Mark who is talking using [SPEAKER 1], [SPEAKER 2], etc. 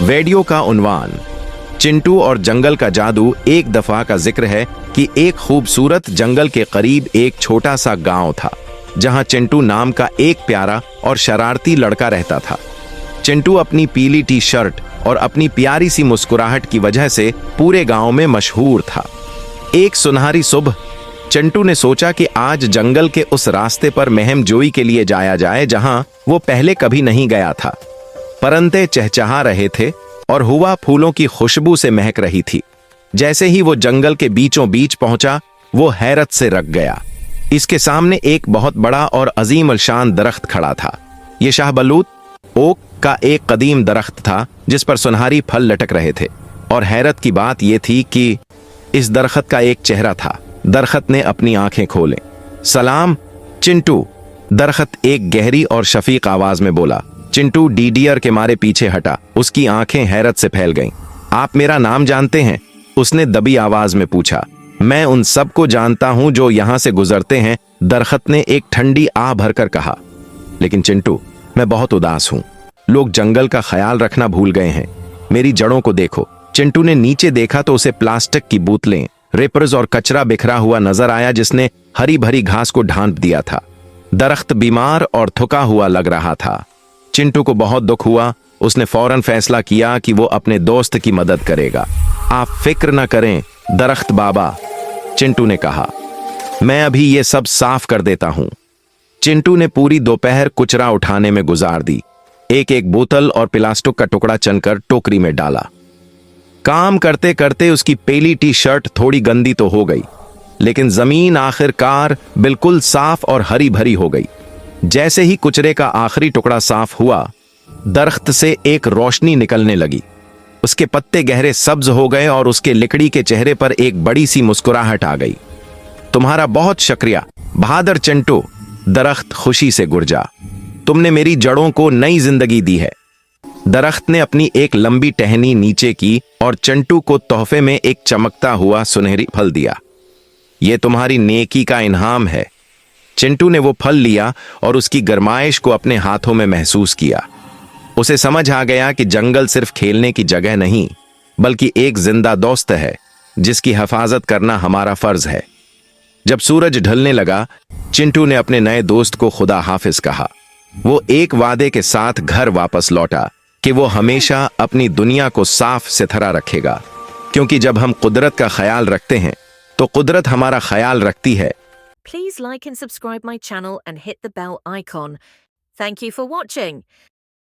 [SPEAKER 1] Video का उन्वान, चिंटू और जंगल का जादू। एक दफा का जिक्र है कि एक खूबसूरत जंगल के करीब एक छोटा सा गांव था, जहां चिंटू नाम का एक प्यारा और शरारती लड़का रहता था। चिंटू अपनी पीली टी शर्ट और अपनी प्यारी सी मुस्कुराहट की वजह से पूरे गांव में मशहूर था। एक सुनहरी सुबह चिंटू ने सोचा कि आज जंगल के उस रास्ते पर महमजोई के लिए जाया जाए जहां वो पहले कभी नहीं गया था। परिंदे चहचहा रहे थे और हवा फूलों की खुशबू से महक रही थी। जैसे ही वो जंगल के बीचों बीच पहुंचा, वो हैरत से रख गया। इसके सामने एक बहुत बड़ा और अजीम अलशान दरख्त खड़ा था। ये शाहबलूत ओक का एक कदीम दरख्त था जिस पर सुनहरी फल लटक रहे थे। और हैरत की बात यह थी कि इस दरख्त का एक चेहरा था। दरख्त ने अपनी आंखें खोले। सलाम चिंटू, दरख्त एक गहरी और शफीक आवाज में बोला। चिंटू डीडीआर के मारे पीछे हटा। उसकी आंखें हैरत से फैल गईं। आप मेरा नाम जानते हैं? उसने दबी आवाज में पूछा। मैं उन सब को जानता हूं जो यहां से गुजरते हैं, दरख्त ने एक ठंडी आह भरकर कहा। लेकिन चिंटू, मैं बहुत उदास हूं। लोग जंगल का ख्याल रखना भूल गए हैं। मेरी जड़ों को देखो। चिंटू ने नीचे देखा तो उसे प्लास्टिक की बोतलें, रेपर्स और कचरा बिखरा हुआ नजर आया जिसने हरी भरी घास को ढांप दिया था। दरख्त बीमार और थका हुआ लग रहा था। चिंटू को बहुत दुख हुआ। उसने फौरन फैसला किया कि वो अपने दोस्त की मदद करेगा। आप फिक्र न करें दरख्त बाबा, चिंटू ने कहा। मैं अभी ये सब साफ कर देता हूं। चिंटू ने पूरी दोपहर कुचरा उठाने में गुजार दी। एक एक बोतल और प्लास्टिक का टुकड़ा चुनकर टोकरी में डाला। काम करते करते उसकी पीली टी शर्ट थोड़ी गंदी तो हो गई, लेकिन जमीन आखिरकार बिल्कुल साफ और हरी भरी हो गई। जैसे ही कुचरे का आखिरी टुकड़ा साफ हुआ, दरख्त से एक रोशनी निकलने लगी। उसके पत्ते गहरे सब्ज हो गए और उसके लकड़ी के चेहरे पर एक बड़ी सी मुस्कुराहट आ गई। तुम्हारा बहुत शुक्रिया बहादुर चिंटू, दरख्त खुशी से गुर्जा। तुमने मेरी जड़ों को नई जिंदगी दी है। दरख्त ने अपनी एक लंबी टहनी नीचे की और चिंटू को तोहफे में एक चमकता हुआ सुनहरी फल दिया। यह तुम्हारी नेकी का इनाम है। चिंटू ने वो फल लिया और उसकी गरमाइश को अपने हाथों में महसूस किया। उसे समझ आ गया कि जंगल सिर्फ खेलने की जगह नहीं, बल्कि एक जिंदा दोस्त है जिसकी हिफाजत करना हमारा फर्ज है। जब सूरज ढलने लगा, चिंटू ने अपने नए दोस्त को खुदा हाफिज कहा। वो एक वादे के साथ घर वापस लौटा कि वो हमेशा अपनी दुनिया को साफ सुथरा रखेगा, क्योंकि जब हम कुदरत का ख्याल रखते हैं तो कुदरत हमारा ख्याल रखती है।
[SPEAKER 2] Please like and subscribe my channel and hit the bell icon. Thank you for watching.